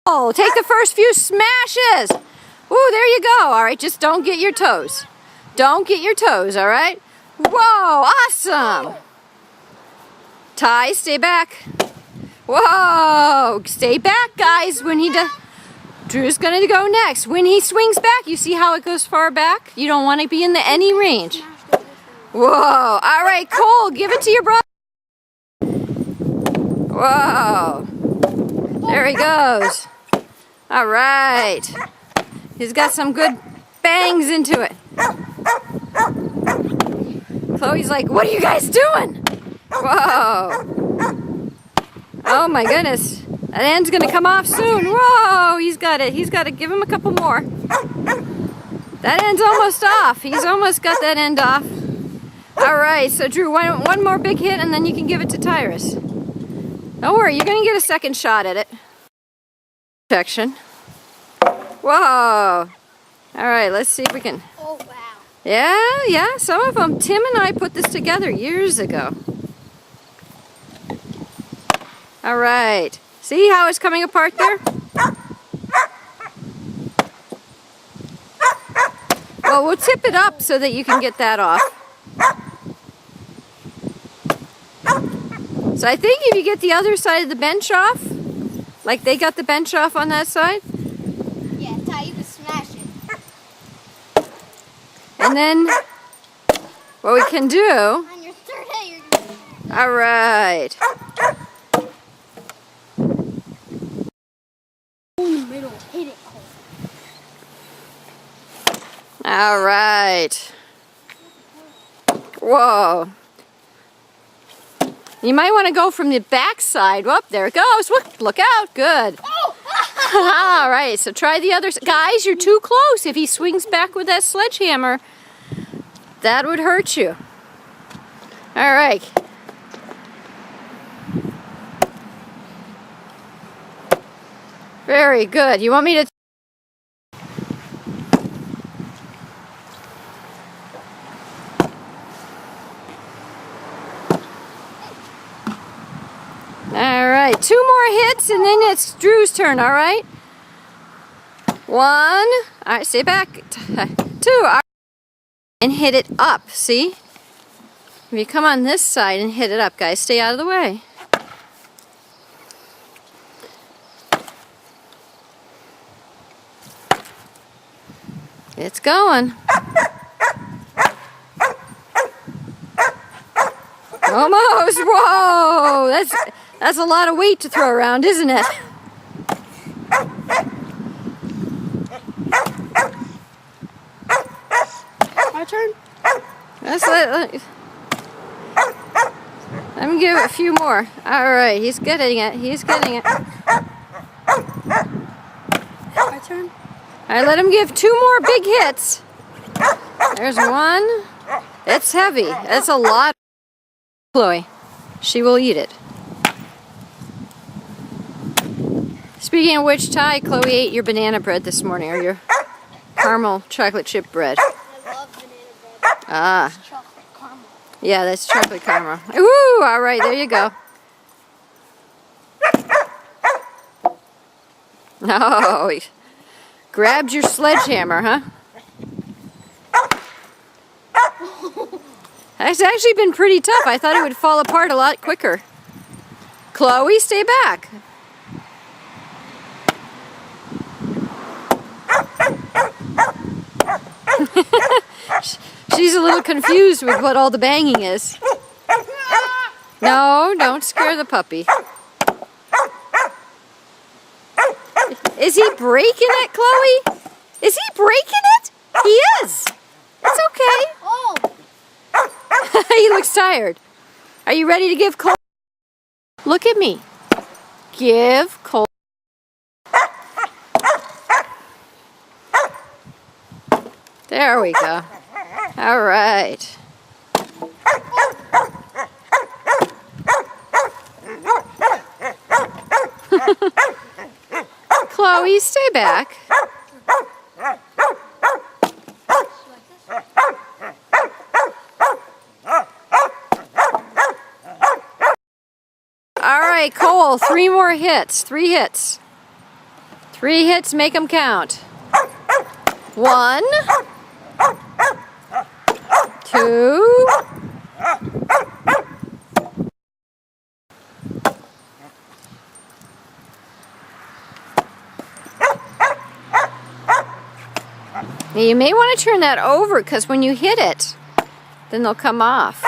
Oh, take the first few smashes. Ooh, there you go. All right, just don't get your toes. Don't get your toes, all right? Whoa, awesome. Ty, stay back. Whoa, stay back, guys. When he does, Drew's gonna go next. When he swings back, you see how it goes far back? You don't want to be in any range. Whoa, all right, Cole, give it to your brother. Whoa, there he goes. All right, he's got some good bangs into it. Chloe's like, what are you guys doing? Whoa. Oh my goodness. That end's gonna come off soon. Whoa, he's got it. He's got to give him a couple more. That end's almost off. He's almost got that end off. All right, so Drew, one more big hit and then you can give it to Tyrus. Don't worry, you're gonna get a second shot at it. Protection. Whoa. All right, let's see if we can. Oh, wow. Yeah, some of them. Tim and I put this together years ago. All right. See how it's coming apart there? Well, we'll tip it up so that you can get that off. So I think if you get the other side of the bench off, like they got the bench off on that side. Yeah, Ty, you can smash it. And then what we can do. On your third hit, you're gonna... All right. In the middle, hit it, Cole. All right. Whoa. You might want to go from the back side. Whoop, there it goes. Look out. Good. Oh! All right, so try the other side. Guys, you're too close. If he swings back with that sledgehammer, that would hurt you. All right. Very good. You want me to... All right, 2 more hits and then it's Drew's turn, all right? 1, all right, stay back. 2, all right. And hit it up, see? If you come on this side and hit it up, guys, stay out of the way. It's going. Almost, whoa, that's a lot of weight to throw around, isn't it? My turn? Let me give it a few more. All right, he's getting it. He's getting it. My turn? All right, let him give 2 more big hits. There's 1. It's heavy. That's a lot. Chloe, she will eat it. Speaking of which, Ty, Chloe ate your banana bread this morning, or your caramel chocolate chip bread. I love banana bread. Ah. It's chocolate caramel. Yeah, that's chocolate caramel. Ooh, all right, there you go. Oh, he grabbed your sledgehammer, huh? That's actually been pretty tough. I thought it would fall apart a lot quicker. Chloe, stay back. She's a little confused with what all the banging is. No, don't scare the puppy. Is he breaking it, Chloe? Is he breaking it? He is. It's okay. Oh! He looks tired. Are you ready to give Cole? Look at me. Give Cole. There we go. All right. Chloe, stay back. All right, Cole, 3 more hits. 3 hits. 3 hits, make them count. 1, 2, 'Now you may want to turn that over because when you hit it, then they'll come off.